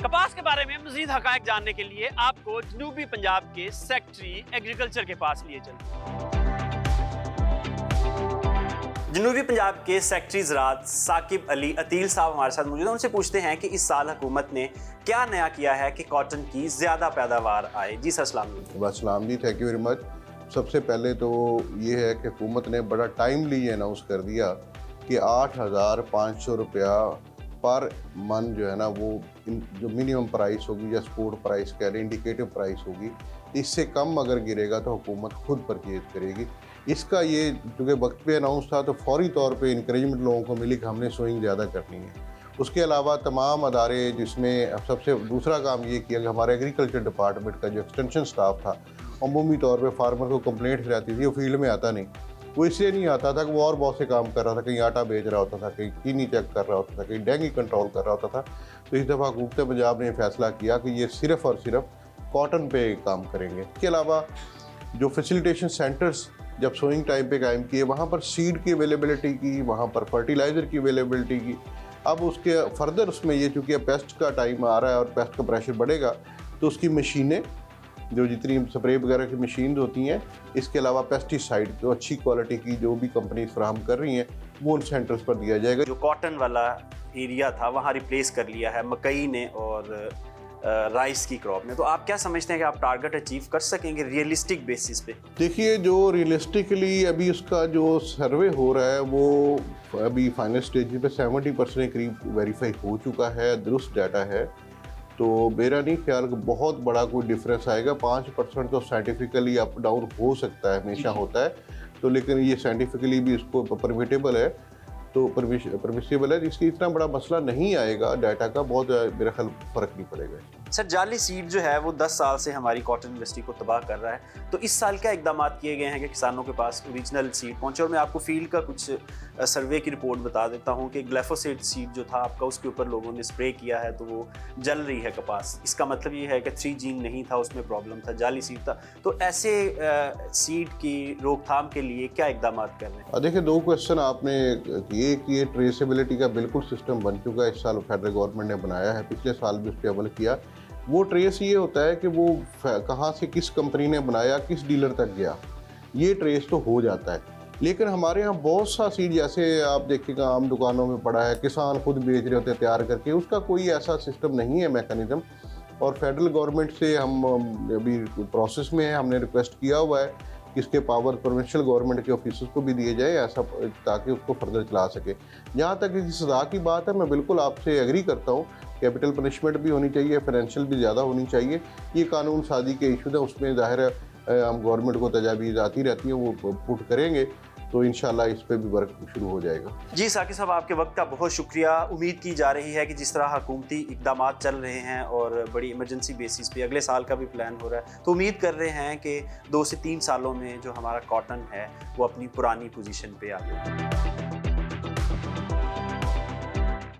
कपास के बारे में मजीद हकायक जानने के लिए आपको जनूबी पंजाब के सेक्रेटरी एग्रीकल्चर के पास लिए चलते। जनूबी पंजाब के सेक्रेटरी ज़राअत साकिब अली अतील साहब हमारे साथ मौजूद हैं। उनसे पूछते हैं कि इस साल हुकूमत ने क्या नया किया है कि कॉटन की ज़्यादा पैदावार आए। जी सर, अस्सलाम जी, थैंक यू वेरी मच। सबसे पहले तो ये है कि हुकूमत ने बड़ा टाइमली ये अनाउंस कर दिया कि 8,500 रुपया पर मन जो है ना, वो जो मिनिमम प्राइस होगी या सपोर्ट प्राइस कह रहे इंडिकेटिव प्राइस होगी, इससे कम अगर गिरेगा तो हुकूमत खुद परचेज करेगी। इसका ये चूँकि वक्त पे अनाउंस था तो फौरी तौर पे इंकरेजमेंट लोगों को मिली कि हमने सोइंग ज़्यादा करनी है। उसके अलावा तमाम अदारे, जिसमें सबसे दूसरा काम ये किया कि हमारे एग्रीकल्चर डिपार्टमेंट का जो एक्सटेंशन स्टाफ था, अमूमी तौर पे फार्मर को कंप्लेंट रहती थी, वो फील्ड में आता नहीं। वो इसलिए नहीं आता था कि वो और बहुत से काम कर रहा था, कहीं आटा बेच रहा होता था, कहीं चीनी चेक कर रहा होता था, कहीं डेंगू कंट्रोल कर रहा होता था। तो इस दफ़ा हुकूमत पंजाब ने फैसला किया कि ये सिर्फ़ और सिर्फ कॉटन पे काम करेंगे। इसके अलावा जो फैसिलिटेशन सेंटर्स जब सोइंग टाइम पे कायम किए, वहाँ पर सीड की अवेलेबिलिटी की, वहाँ पर फर्टिलाइज़र की अवेलेबिलिटी की। अब उसके फर्दर उसमें ये चूँकि पेस्ट का टाइम आ रहा है और पेस्ट का प्रेशर बढ़ेगा, तो उसकी मशीनें, जो जितनी स्प्रे वगैरह की मशीन होती हैं, इसके अलावा पेस्टिसाइड जो अच्छी क्वालिटी की जो भी कंपनीज फराहम कर रही हैं, वो उन सेंटर्स पर दिया जाएगा। जो कॉटन वाला एरिया था वहाँ रिप्लेस कर लिया है मकई ने और राइस की क्रॉप ने, तो आप क्या समझते हैं कि आप टारगेट अचीव कर सकेंगे रियलिस्टिक बेसिस पे? देखिए, जो रियलिस्टिकली अभी उसका जो सर्वे हो रहा है वो अभी फाइनल स्टेज पे 70% के करीब वेरीफाई हो चुका है, दुरुस्त डाटा है। तो मेरा नहीं ख्याल कि बहुत बड़ा कोई डिफरेंस आएगा। 5% तो साइंटिफिकली अप डाउन हो सकता है, हमेशा होता है, तो लेकिन ये साइंटिफिकली भी इसको परमिटेबल है, तो परमिसिबल है। इसकी इतना बड़ा मसला नहीं आएगा, डाटा का बहुत मेरा ख्याल फ़र्क नहीं पड़ेगा। सर, जाली सीड जो है वो 10 साल से हमारी कॉटन इंडस्ट्री को तबाह कर रहा है, तो इस साल क्या इकदाम किए गए हैं कि किसानों के पास ओरिजिनल सीड पहुंचे? और मैं आपको फील्ड का कुछ सर्वे की रिपोर्ट बता देता हूं कि ग्लिफोसेट सीड जो था आपका, उसके ऊपर लोगों ने स्प्रे किया है तो वो जल रही है कपास। इसका मतलब ये है कि 3 जीन नहीं था, उसमें प्रॉब्लम था, जाली सीड था। तो ऐसे सीड की रोकथाम के लिए क्या इकदाम कर रहे हैं? देखिए, 2 क्वेश्चन आपने किए कि ये ट्रेसेबिलिटी का बिल्कुल सिस्टम बन चुका है, इस साल फेडरल गवर्नमेंट ने बनाया है, पिछले साल भी उस पर अमल किया। वो ट्रेस ये होता है कि वो कहाँ से किस कंपनी ने बनाया, किस डीलर तक गया, ये ट्रेस तो हो जाता है। लेकिन हमारे यहाँ बहुत सा सीड, जैसे आप देखिएगा आम दुकानों में पड़ा है, किसान खुद बेच रहे होते हैं तैयार करके, उसका कोई ऐसा सिस्टम नहीं है, मैकेनिज्म। और फेडरल गवर्नमेंट से हम अभी प्रोसेस में है, हमने रिक्वेस्ट किया हुआ है कि इसके पावर प्रोविंशियल गवर्नमेंट के ऑफिसर्स को भी दिए जाए, ऐसा ताकि उसको फर्दर चला सके। जहाँ तक इस सज़ा की बात है, मैं बिल्कुल आपसे एग्री करता हूँ। कैपिटल पनिशमेंट भी होनी चाहिए, फाइनेंशियल भी ज़्यादा होनी चाहिए। ये कानून साजी के इशूज़ हैं, उसमें ज़ाहिर है हम गवर्नमेंट को तजावीज़ आती रहती हैं, वो पुट करेंगे, तो इंशाल्लाह इस पे भी वर्क शुरू हो जाएगा। जी साकिब साहब, आपके वक्त का बहुत शुक्रिया। उम्मीद की जा रही है कि जिस तरह हुकूमती इकदाम चल रहे हैं और बड़ी इमरजेंसी बेसिस पे अगले साल का भी प्लान हो रहा है, तो उम्मीद कर रहे हैं कि 2 से 3 सालों में जो हमारा कॉटन है वो अपनी पुरानी पोजीशन पे आ जाए।